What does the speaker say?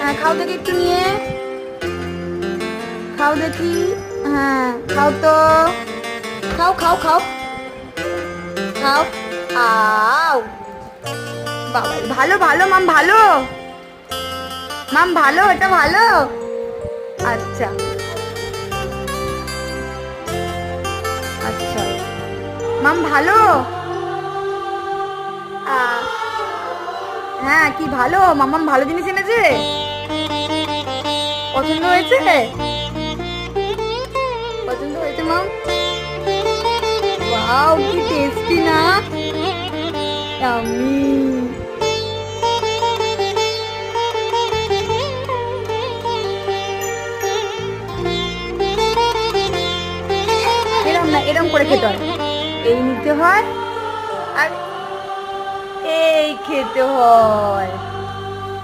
হ্যাঁ খাও দেখি একটু নিয়ে, খাও দেখি। হ্যাঁ খাও তো, খাও খাও খাও খাও। আও বাবা, ভালো ভালো মাম, ভালো মাম, ভালো, এটা ভালো। আচ্ছা আচ্ছা মাম, ভালো। হ্যাঁ কি ভালো, মামাম ভালো জিনিস এনেছে, পছন্দ হয়েছে, পছন্দ হয়েছে মাম। ওয়াও কি টেস্টি না, ইয়াম্মি। এরম না, এরম করে খেতে হয়, এই নিতে হয় আর এই খেতে হয়।